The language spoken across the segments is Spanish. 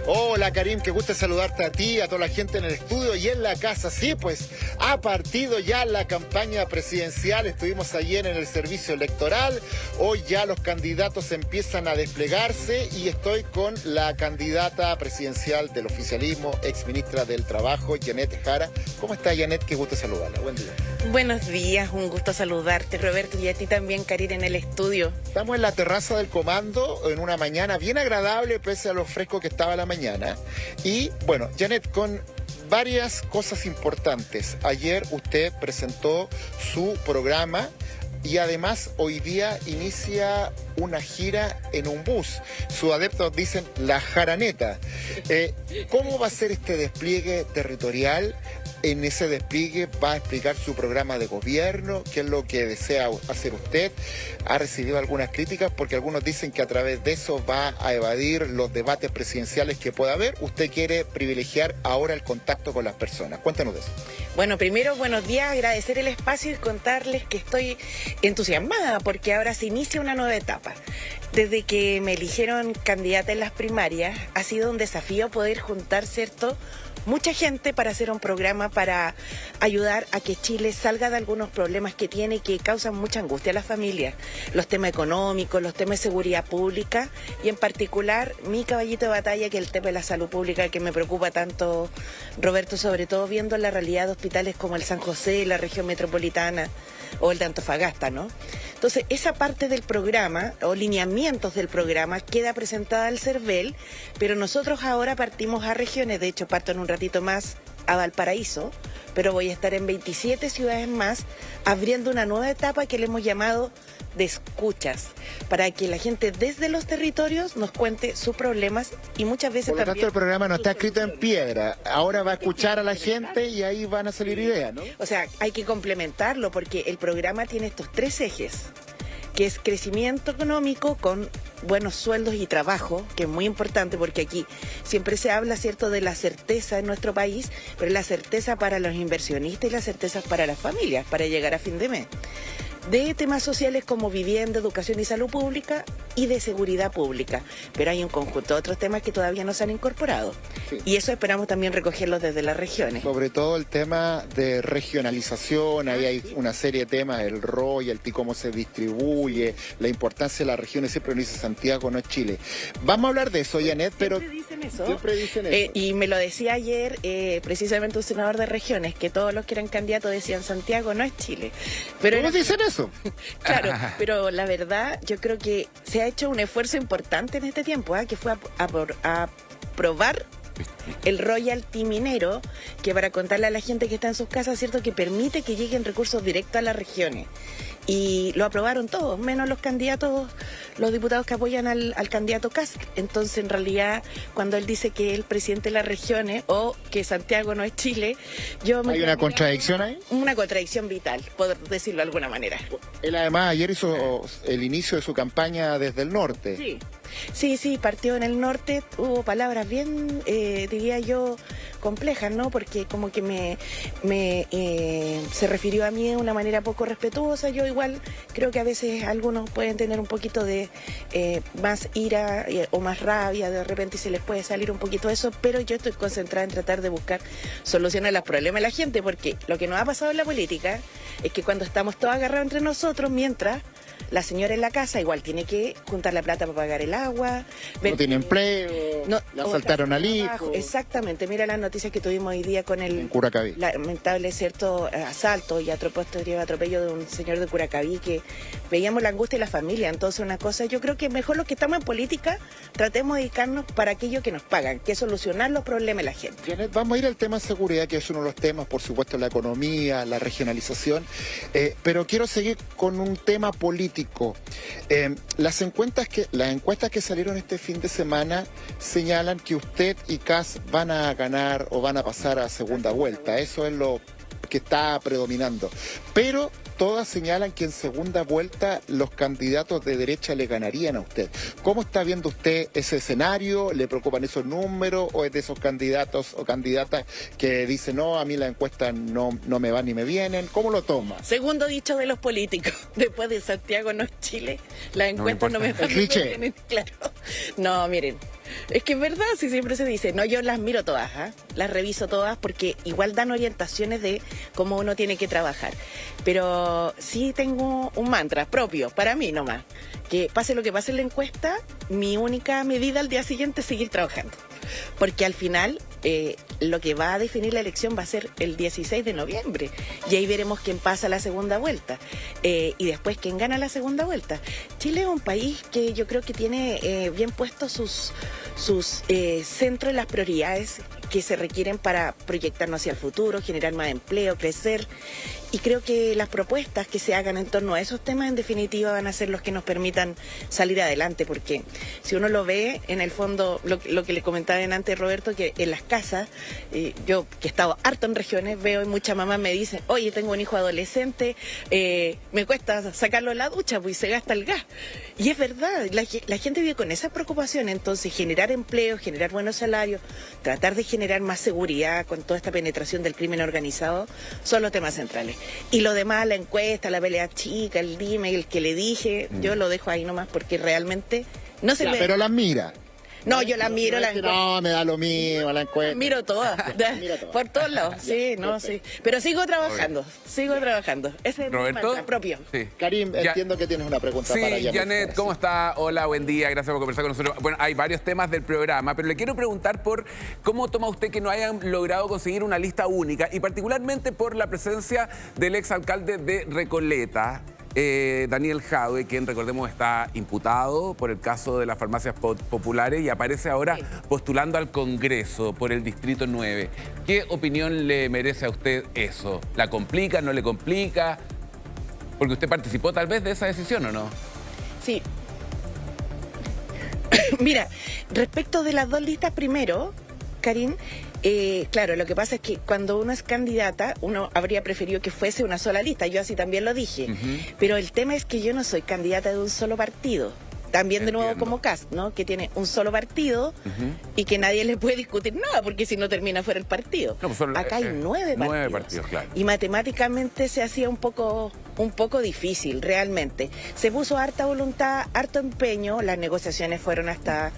Hola Karim, qué gusto saludarte a ti, a toda la gente en el estudio y en la casa. Sí, pues ha partido ya la campaña presidencial, estuvimos ayer en el servicio electoral, hoy ya los candidatos empiezan a desplegarse y estoy con la candidata presidencial del oficialismo, exministra del Trabajo, Yanet Jara. ¿Cómo está Yanet? Qué gusto saludarla, buen día. Buenos días, un gusto saludarte Roberto y a ti también Karin en el estudio. Estamos en la terraza del comando en una mañana bien agradable pese a lo fresco que estaba la mañana. Y bueno, Yanet, con varias cosas importantes. Ayer usted presentó su programa y además hoy día inicia una gira en un bus. Sus adeptos dicen la jaraneta. ¿Cómo va a ser este despliegue territorial? En ese despliegue va a explicar su programa de gobierno, qué es lo que desea hacer usted. Ha recibido algunas críticas porque algunos dicen que a través de eso va a evadir los debates presidenciales que pueda haber. Usted quiere privilegiar ahora el contacto con las personas. Cuéntanos de eso. Bueno, primero, buenos días, agradecer el espacio y contarles que estoy entusiasmada porque ahora se inicia una nueva etapa. Desde que me eligieron candidata en las primarias, ha sido un desafío poder juntar, ¿cierto?, mucha gente para hacer un programa para ayudar a que Chile salga de algunos problemas que tiene y que causan mucha angustia a las familias. Los temas económicos, los temas de seguridad pública y en particular mi caballito de batalla, que es el tema de la salud pública, que me preocupa tanto, Roberto, sobre todo viendo la realidad de hospitales como el San José, la región metropolitana o el de Antofagasta, ¿no? Entonces, esa parte del programa o lineamientos del programa queda presentada al CERVEL, pero nosotros ahora partimos a regiones, de hecho parto en un ratito más a Valparaíso, pero voy a estar en 27 ciudades más, abriendo una nueva etapa que le hemos llamado de escuchas, para que la gente desde los territorios nos cuente sus problemas y muchas veces Por lo también... tanto, el programa no está escrito en piedra, ahora va a escuchar a la gente y ahí van a salir ideas, ¿no? O sea, hay que complementarlo porque el programa tiene estos tres ejes, que es crecimiento económico con buenos sueldos y trabajo, que es muy importante porque aquí siempre se habla, ¿cierto?, de la certeza en nuestro país, pero la certeza para los inversionistas y la certeza para las familias, para llegar a fin de mes. De temas sociales como vivienda, educación y salud pública y de seguridad pública. Pero hay un conjunto de otros temas que todavía no se han incorporado. Sí. Y eso esperamos también recogerlos desde las regiones. Sobre todo el tema de regionalización, ahí hay una serie de temas, el royalty, cómo se distribuye, la importancia de las regiones, siempre lo dice Santiago, no es Chile. Vamos a hablar de eso, Yanet, pero... Siempre dicen eso. Y me lo decía ayer precisamente un senador de regiones, que todos los que eran candidatos decían Santiago no es Chile. Pero ¿cómo dicen eso? Claro, pero la verdad yo creo que se ha hecho un esfuerzo importante en este tiempo, que fue a probar el royalty minero, que para contarle a la gente que está en sus casas, cierto, que permite que lleguen recursos directos a las regiones. Y lo aprobaron todos, menos los candidatos, los diputados que apoyan al candidato Kast. Entonces, en realidad, cuando él dice que es el presidente de las regiones o que Santiago no es Chile, ¿hay una contradicción ahí? Una contradicción vital, por decirlo de alguna manera. Él además ayer hizo el inicio de su campaña desde el norte. Sí, partió en el norte, hubo palabras bien, diría yo, complejas, ¿no? Porque como que se refirió a mí de una manera poco respetuosa. Yo igual creo que a veces algunos pueden tener un poquito de más ira o más rabia, de repente se les puede salir un poquito eso, pero yo estoy concentrada en tratar de buscar soluciones a los problemas de la gente, porque lo que nos ha pasado en la política es que cuando estamos todos agarrados entre nosotros, mientras la señora en la casa igual tiene que juntar la plata para pagar el agua. No tiene empleo, le asaltaron al hijo. Exactamente, mira las noticias que tuvimos hoy día con el Curacaví. Lamentable, cierto, asalto y atropello de un señor de Curacaví, que veíamos la angustia de la familia. Entonces una cosa, yo creo que mejor los que estamos en política tratemos de dedicarnos para aquello que nos pagan, que es solucionar los problemas de la gente. Janet, vamos a ir al tema seguridad, que es uno de los temas, por supuesto, la economía, la regionalización, pero quiero seguir con un tema político. Las encuestas que salieron este fin de semana señalan que usted y Kast van a ganar o van a pasar a segunda vuelta. Eso es lo que está predominando. Pero todas señalan que en segunda vuelta los candidatos de derecha le ganarían a usted. ¿Cómo está viendo usted ese escenario? ¿Le preocupan esos números o es de esos candidatos o candidatas que dicen no, a mí las encuestas no me van ni me vienen? ¿Cómo lo toma? Segundo dicho de los políticos, después de Santiago no es Chile, las encuestas no me van ni me vienen. Claro. No, miren, Es que es verdad, si siempre se dice. No, yo las miro todas, las reviso todas porque igual dan orientaciones de cómo uno tiene que trabajar. Pero sí tengo un mantra propio, para mí nomás, que pase lo que pase en la encuesta, mi única medida al día siguiente es seguir trabajando. Porque al final lo que va a definir la elección va a ser el 16 de noviembre. Y ahí veremos quién pasa la segunda vuelta. Y después quién gana la segunda vuelta. Chile es un país que yo creo que tiene bien puestos sus centros en las prioridades que se requieren para proyectarnos hacia el futuro, generar más empleo, crecer. Y creo que las propuestas que se hagan en torno a esos temas, en definitiva, van a ser los que nos permitan salir adelante, porque si uno lo ve, en el fondo, lo que le comentaba antes, Roberto, que en las casas, yo que he estado harto en regiones, veo y muchas mamás me dicen, oye, tengo un hijo adolescente, me cuesta sacarlo de la ducha, pues se gasta el gas. Y es verdad, la gente vive con esa preocupación, entonces generar empleo, generar buenos salarios, tratar de generar más seguridad con toda esta penetración del crimen organizado, son los temas centrales. Y lo demás, la encuesta, la pelea chica, el dime, el que le dije, yo lo dejo ahí nomás porque realmente no se ve. Pero las mira. No, yo la miro, la encuesta. No, me da lo mismo la encuesta. Miro todas, por todos lados, sí, no, sí. Pero sigo trabajando. Ese es mi mantra propio. Sí. Karim, entiendo que tienes una pregunta para Janet. Sí, Janet, ¿cómo está? Hola, buen día, gracias por conversar con nosotros. Bueno, hay varios temas del programa, pero le quiero preguntar por cómo toma usted que no hayan logrado conseguir una lista única, y particularmente por la presencia del exalcalde de Recoleta, Daniel Jadue, quien, recordemos, está imputado por el caso de las farmacias populares y aparece ahora postulando al Congreso por el Distrito 9. ¿Qué opinión le merece a usted eso? ¿La complica, no le complica? Porque usted participó tal vez de esa decisión, ¿o no? Sí. Mira, respecto de las dos listas primero, Karim, claro, lo que pasa es que cuando uno es candidata, uno habría preferido que fuese una sola lista, yo así también lo dije, pero el tema es que yo no soy candidata de un solo partido. También de nuevo como Kast, ¿no? Que tiene un solo partido y que nadie le puede discutir nada, porque si no termina fuera el partido. No, pues acá hay 9 partidos. 9 partidos, claro. Y matemáticamente se hacía un poco difícil, realmente. Se puso harta voluntad, harto empeño, las negociaciones fueron hasta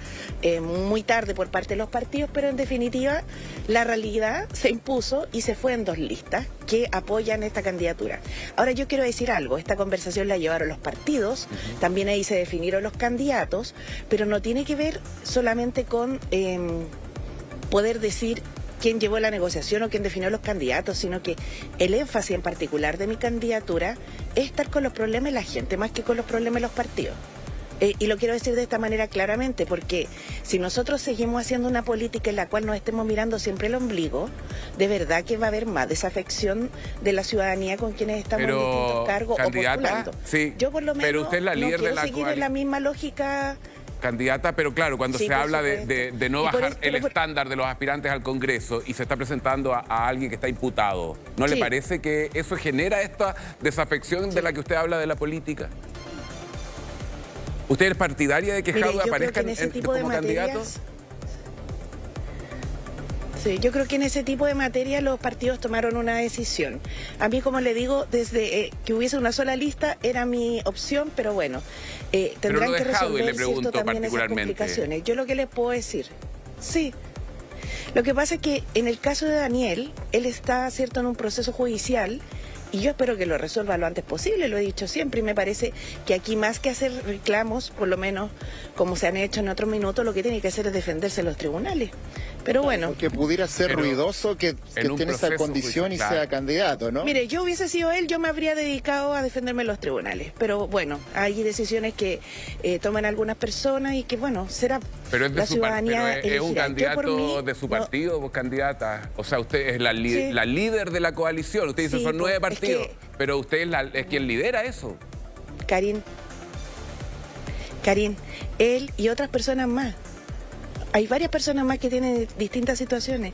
muy tarde por parte de los partidos, pero en definitiva la realidad se impuso y se fue en 2 listas que apoyan esta candidatura. Ahora yo quiero decir algo, esta conversación la llevaron los partidos, también ahí se definieron los candidatos, pero no tiene que ver solamente con poder decir quién llevó la negociación o quién definió los candidatos, sino que el énfasis en particular de mi candidatura es estar con los problemas de la gente, más que con los problemas de los partidos. Y lo quiero decir de esta manera claramente, porque si nosotros seguimos haciendo una política en la cual nos estemos mirando siempre el ombligo, de verdad que va a haber más desafección de la ciudadanía con quienes estamos en distintos cargos o postulando. Sí, yo por lo menos pero usted es la líder de la seguir en la misma lógica. Candidata, pero claro, cuando se habla de no bajar el estándar de los aspirantes al Congreso y se está presentando a alguien que está imputado, ¿no le parece que eso genera esta desafección de la que usted habla de la política? ¿Usted es partidaria de que Jadue aparezca como candidato? Sí, yo creo que en ese tipo de materia los partidos tomaron una decisión. A mí, como le digo, desde que hubiese una sola lista era mi opción, pero bueno, tendrán que resolver cierto también esas complicaciones. Yo lo que les puedo decir, sí. Lo que pasa es que en el caso de Daniel, él está, cierto, en un proceso judicial. Y yo espero que lo resuelva lo antes posible, lo he dicho siempre, y me parece que aquí más que hacer reclamos, por lo menos como se han hecho en otros minutos, lo que tiene que hacer es defenderse en los tribunales. Pero bueno. Porque pudiera ser ruidoso que tiene esa condición y sea candidato, ¿no? Mire, yo hubiese sido él, yo me habría dedicado a defenderme en los tribunales. Pero bueno, hay decisiones que toman algunas personas y que, bueno, será la ciudadanía es un candidato de su partido, vos candidata. O sea, usted es la líder de la coalición. Usted dice, son 9 partidos. Pero usted es quien lidera eso. Karim, él y otras personas más. Hay varias personas más que tienen distintas situaciones.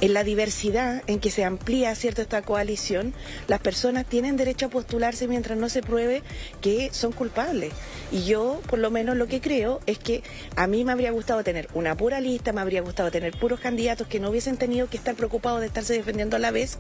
En la diversidad en que se amplía, ¿cierto?, esta coalición, las personas tienen derecho a postularse mientras no se pruebe que son culpables. Y yo, por lo menos, lo que creo es que a mí me habría gustado tener una pura lista, me habría gustado tener puros candidatos que no hubiesen tenido que estar preocupados de estarse defendiendo a la vez,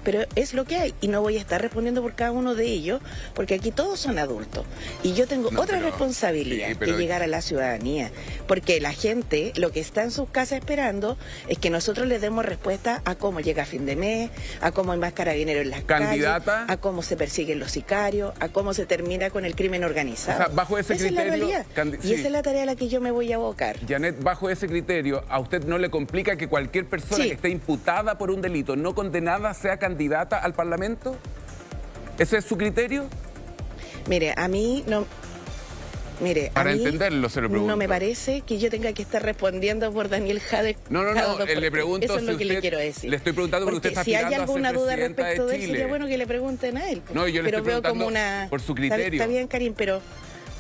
pero es lo que hay y no voy a estar respondiendo por cada uno de ellos, porque aquí todos son adultos. Y yo tengo otra responsabilidad, que llegar a la ciudadanía, porque la gente lo lo que está en sus casas esperando es que nosotros les demos respuesta a cómo llega a fin de mes, a cómo hay más carabineros en las ¿Candidata? calles, a cómo se persiguen los sicarios, a cómo se termina con el crimen organizado. O sea, bajo ese esa criterio... es la realidad. Y esa es la tarea a la que yo me voy a abocar. Janet, bajo ese criterio, ¿a usted no le complica que cualquier persona que esté imputada por un delito no condenada sea candidata al Parlamento? ¿Ese es su criterio? Mire, a mí no... Mire, para a mí entenderlo se lo pregunto. No me parece que yo tenga que estar respondiendo por Daniel Jadwe. No, le pregunto eso es lo si que usted, le quiero decir. Le estoy preguntando porque usted está si hay aspirando alguna a ser duda presidenta respecto de él, Chile. sería bueno que le pregunten a él. No, yo le estoy preguntando por su criterio. Está bien, Karim, pero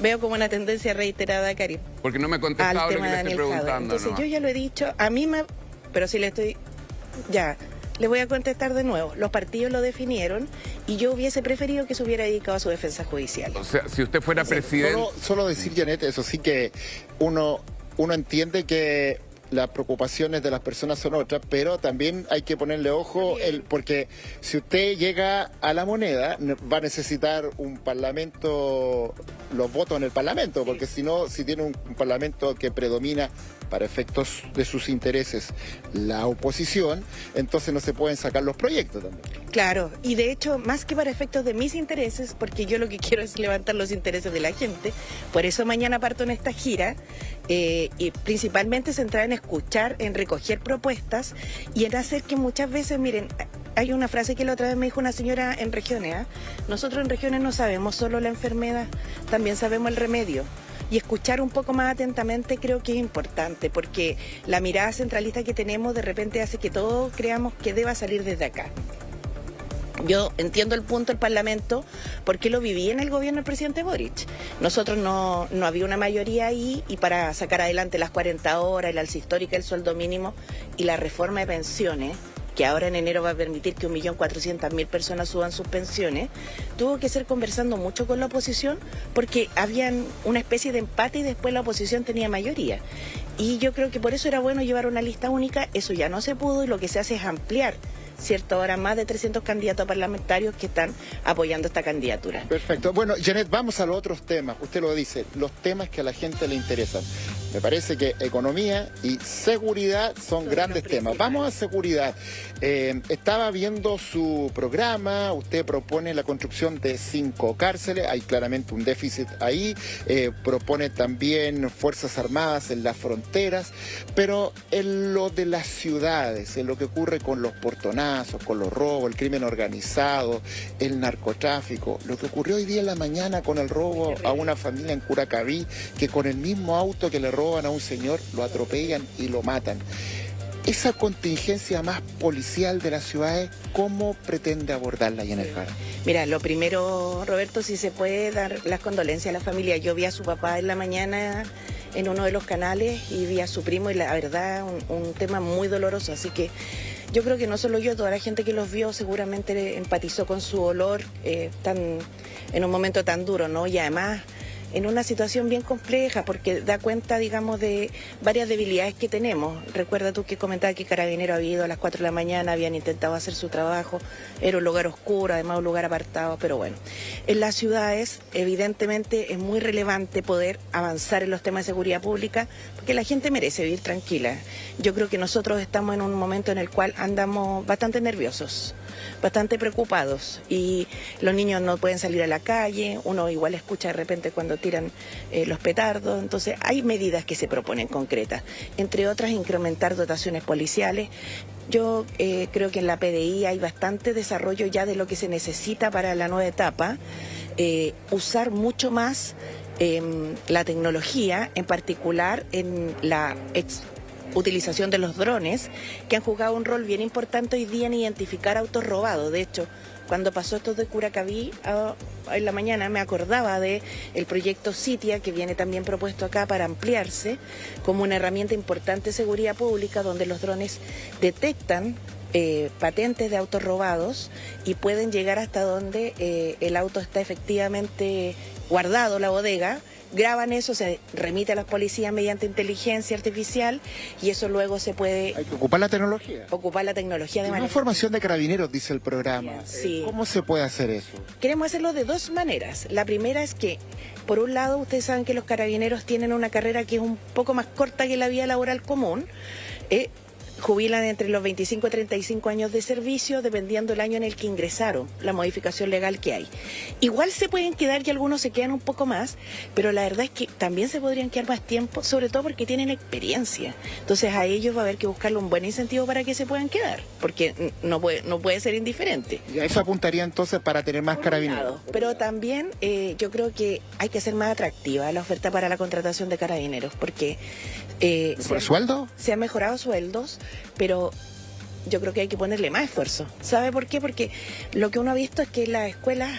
veo como una tendencia reiterada, Karim. Porque no me ha contestado lo que le estoy preguntando. Entonces yo ya lo he dicho, a mí me... Pero si le estoy... Ya... Le voy a contestar de nuevo. Los partidos lo definieron y yo hubiese preferido que se hubiera dedicado a su defensa judicial. O sea, si usted fuera presidente... Solo decir, Janet, eso sí que uno entiende que las preocupaciones de las personas son otras, pero también hay que ponerle ojo, porque si usted llega a la moneda, va a necesitar un parlamento, los votos en el parlamento, porque si no, si tiene un parlamento que predomina para efectos de sus intereses la oposición, entonces no se pueden sacar los proyectos también. Claro, y de hecho, más que para efectos de mis intereses, porque yo lo que quiero es levantar los intereses de la gente, por eso mañana parto en esta gira, y principalmente centrada en escuchar, en recoger propuestas y en hacer que muchas veces, miren, hay una frase que la otra vez me dijo una señora en regiones, ¿eh? Nosotros en regiones no sabemos solo la enfermedad, también sabemos el remedio. Y escuchar un poco más atentamente creo que es importante, porque la mirada centralista que tenemos de repente hace que todos creamos que deba salir desde acá. Yo entiendo el punto del Parlamento porque lo viví en el gobierno del presidente Boric. Nosotros no había una mayoría ahí y para sacar adelante las 40 horas, el alza histórica, el sueldo mínimo y la reforma de pensiones, que ahora en enero va a permitir que 1.400.000 personas suban sus pensiones, tuvo que ser conversando mucho con la oposición porque habían una especie de empate y después la oposición tenía mayoría. Y yo creo que por eso era bueno llevar una lista única, eso ya no se pudo y lo que se hace es ampliar, ¿cierto? Ahora más de 300 candidatos parlamentarios que están apoyando esta candidatura. Perfecto. Bueno, Janet, vamos a los otros temas. Usted lo dice, los temas que a la gente le interesan. Me parece que economía y seguridad son grandes temas. Vamos a seguridad. Estaba viendo su programa, usted propone la construcción de 5 cárceles, hay claramente un déficit ahí, propone también Fuerzas Armadas en las fronteras, pero en lo de las ciudades, en lo que ocurre con los portonazos, con los robos, el crimen organizado, el narcotráfico, lo que ocurrió hoy día en la mañana con el robo a una familia en Curacaví, que con el mismo auto que le roban a un señor lo atropellan y lo matan. Esa contingencia más policial de las ciudades, ¿cómo pretende abordarla Janet Jara? Mira, lo primero, Roberto, si se puede dar las condolencias a la familia. Yo vi a su papá en la mañana en uno de los canales y vi a su primo y la verdad un tema muy doloroso, así que yo creo que no solo yo, toda la gente que los vio seguramente empatizó con su dolor en un momento tan duro, ¿no? Y además en una situación bien compleja porque da cuenta, digamos, de varias debilidades que tenemos. Recuerda tú que comentaba que Carabinero había ido a las 4 de la mañana, habían intentado hacer su trabajo, era un lugar oscuro, además un lugar apartado, pero bueno. En las ciudades, evidentemente, es muy relevante poder avanzar en los temas de seguridad pública porque la gente merece vivir tranquila. Yo creo que nosotros estamos en un momento en el cual andamos bastante nerviosos, bastante preocupados y los niños no pueden salir a la calle, uno igual escucha de repente cuando tiran los petardos, entonces hay medidas que se proponen concretas, entre otras incrementar dotaciones policiales. Yo creo que en la PDI hay bastante desarrollo ya de lo que se necesita para la nueva etapa, usar mucho más la tecnología, en particular en la utilización de los drones, que han jugado un rol bien importante hoy día en identificar autos robados. De hecho, cuando pasó esto de Curacaví en la mañana me acordaba de el proyecto Citia, que viene también propuesto acá para ampliarse como una herramienta importante de seguridad pública, donde los drones detectan patentes de autos robados y pueden llegar hasta donde el auto está efectivamente guardado, la bodega, graban eso, se remite a las policías mediante inteligencia artificial y eso luego se puede Hay que ocupar la tecnología. ocupar la tecnología de Una manera... formación de carabineros, dice el programa. Sí. ¿Cómo se puede hacer eso? Queremos hacerlo de dos maneras. La primera es que, por un lado, ustedes saben que los carabineros tienen una carrera que es un poco más corta que la vía laboral común. Jubilan entre los 25 y 35 años de servicio, dependiendo del año en el que ingresaron, la modificación legal que hay. Igual se pueden quedar y algunos se quedan un poco más, pero la verdad es que también se podrían quedar más tiempo, sobre todo porque tienen experiencia. Entonces a ellos va a haber que buscarle un buen incentivo para que se puedan quedar, porque no puede ser indiferente. Y a eso apuntaría entonces para tener más carabineros. Pero también yo creo que hay que ser más atractiva la oferta para la contratación de carabineros, porque ¿Por el sueldo? se han mejorado sueldos, pero yo creo que hay que ponerle más esfuerzo. ¿Sabe por qué? Porque lo que uno ha visto es que las escuelas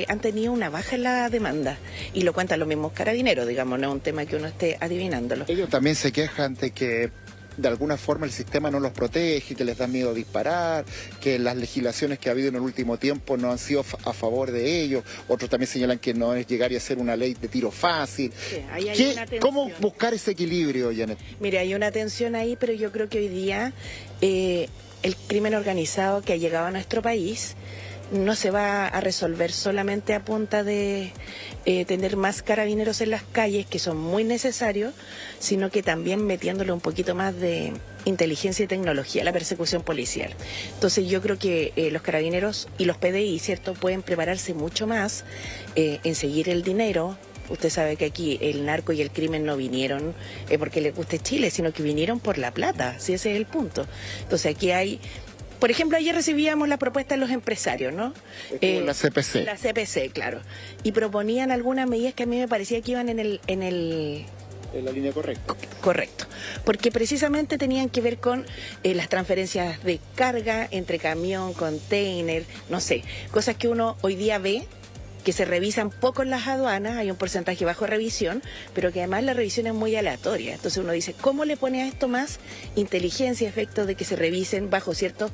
han tenido una baja en la demanda, y lo cuentan los mismos carabineros, digamos, no es un tema que uno esté adivinándolo. Ellos también se quejan de que de alguna forma el sistema no los protege, que les da miedo disparar, que las legislaciones que ha habido en el último tiempo no han sido a favor de ellos. Otros también señalan que no es llegar y hacer una ley de tiro fácil. Sí, ahí hay una tensión. ¿Cómo buscar ese equilibrio, Janet? Mire, hay una tensión ahí, pero yo creo que hoy día el crimen organizado que ha llegado a nuestro país no se va a resolver solamente a punta de tener más carabineros en las calles, que son muy necesarios, sino que también metiéndole un poquito más de inteligencia y tecnología a la persecución policial. Entonces yo creo que los carabineros y los PDI, ¿cierto?, pueden prepararse mucho más en seguir el dinero. Usted sabe que aquí el narco y el crimen no vinieron porque les guste Chile, sino que vinieron por la plata, si ese es el punto. Entonces aquí hay... Por ejemplo, ayer recibíamos la propuesta de los empresarios, ¿no? La CPC. La CPC, claro. Y proponían algunas medidas que a mí me parecía que iban en la línea correcta. Correcto, porque precisamente tenían que ver con las transferencias de carga entre camión, container, no sé, cosas que uno hoy día ve que se revisan poco en las aduanas, hay un porcentaje bajo de revisión, pero que además la revisión es muy aleatoria. Entonces uno dice, ¿cómo le pone a esto más inteligencia, efecto de que se revisen bajo ciertos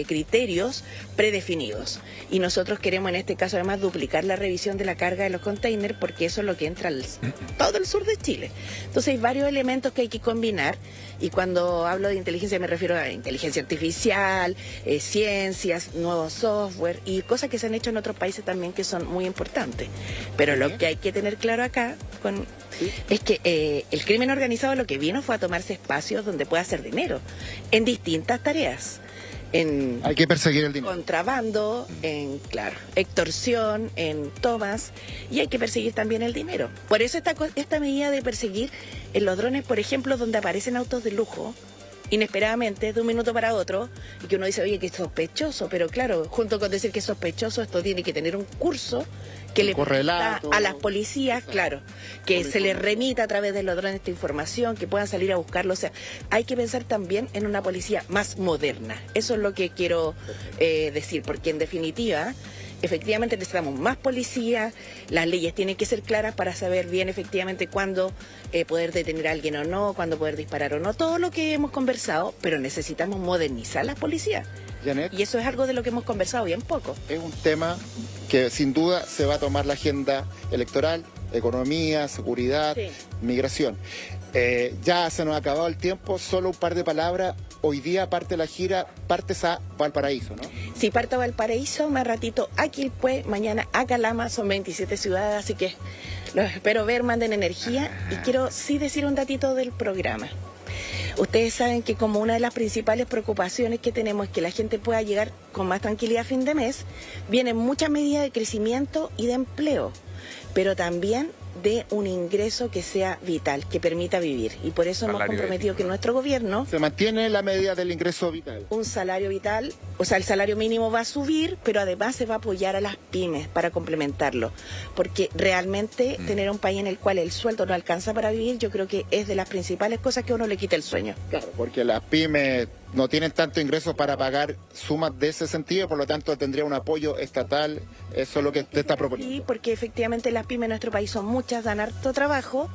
criterios predefinidos? Y nosotros queremos en este caso además duplicar la revisión de la carga de los containers, porque eso es lo que entra al todo el sur de Chile. Entonces hay varios elementos que hay que combinar, y cuando hablo de inteligencia me refiero a inteligencia artificial, ciencias, nuevos software y cosas que se han hecho en otros países también que son muy importante. Pero lo que hay que tener claro acá es que el crimen organizado lo que vino fue a tomarse espacios donde pueda hacer dinero en distintas tareas. Hay que perseguir el dinero. Contrabando, en, claro, extorsión, en tomas, y hay que perseguir también el dinero. Por eso esta medida de perseguir en los drones, por ejemplo, donde aparecen autos de lujo, inesperadamente, de un minuto para otro, y que uno dice, oye, que es sospechoso, pero claro, junto con decir que es sospechoso, esto tiene que tener un curso que le permita a las policías, claro, que se les remita a través de los drones esta información, que puedan salir a buscarlo. O sea, hay que pensar también en una policía más moderna. Eso es lo que quiero decir, porque en definitiva, efectivamente necesitamos más policía, las leyes tienen que ser claras para saber bien efectivamente cuándo poder detener a alguien o no, cuándo poder disparar o no, todo lo que hemos conversado, pero necesitamos modernizar las policías. Janet, Y eso es algo de lo que hemos conversado bien poco. es un tema que sin duda se va a tomar la agenda electoral, economía, seguridad, Sí. migración. Ya se nos ha acabado el tiempo, solo un par de palabras. Hoy día parte la gira, partes a Valparaíso, ¿no? Si parto a Valparaíso, más ratito a Quilpué, mañana a Calama, son 27 ciudades, así que los espero ver, manden energía. Y quiero sí decir un datito del programa. Ustedes saben que como una de las principales preocupaciones que tenemos es que la gente pueda llegar con más tranquilidad a fin de mes, vienen muchas medidas de crecimiento y de empleo, pero también de un ingreso que sea vital, que permita vivir. Y por eso hemos Salario comprometido que nuestro gobierno, Se mantiene la medida del ingreso vital. un salario vital, o sea, el salario mínimo va a subir, pero además se va a apoyar a las pymes para complementarlo. Porque realmente tener un país en el cual el sueldo no alcanza para vivir, yo creo que es de las principales cosas que a uno le quita el sueño. Claro, porque las pymes no tienen tanto ingresos para pagar sumas de ese sentido, por lo tanto tendría un apoyo estatal. Eso es lo que usted está proponiendo. Sí, porque efectivamente las pymes en nuestro país son muchas, dan harto trabajo,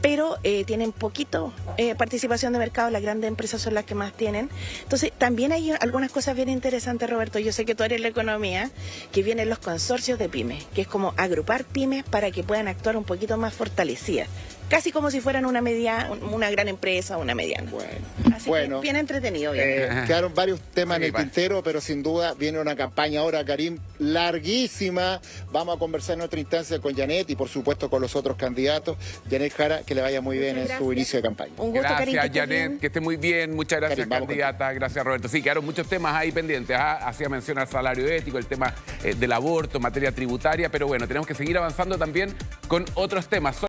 pero tienen poquito participación de mercado. Las grandes empresas son las que más tienen. Entonces también hay algunas cosas bien interesantes, Roberto. Yo sé que tú eres la economía, que vienen los consorcios de pymes, que es como agrupar pymes para que puedan actuar un poquito más fortalecidas. Casi como si fueran una gran empresa o una mediana. Así que bien entretenido. Quedaron varios temas en el vale. tintero, pero sin duda viene una campaña ahora, Karim, larguísima. Vamos a conversar en otra instancia con Janet y por supuesto con los otros candidatos. Janet Jara, que le vaya muy bien en su inicio de campaña. Un gusto, Karim, Gracias, Janet, que esté muy bien. Muchas gracias, Karim, candidata. Gracias, Roberto. Sí, quedaron muchos temas ahí pendientes. Hacía mención al salario ético, el tema del aborto, materia tributaria, pero bueno, tenemos que seguir avanzando también con otros temas.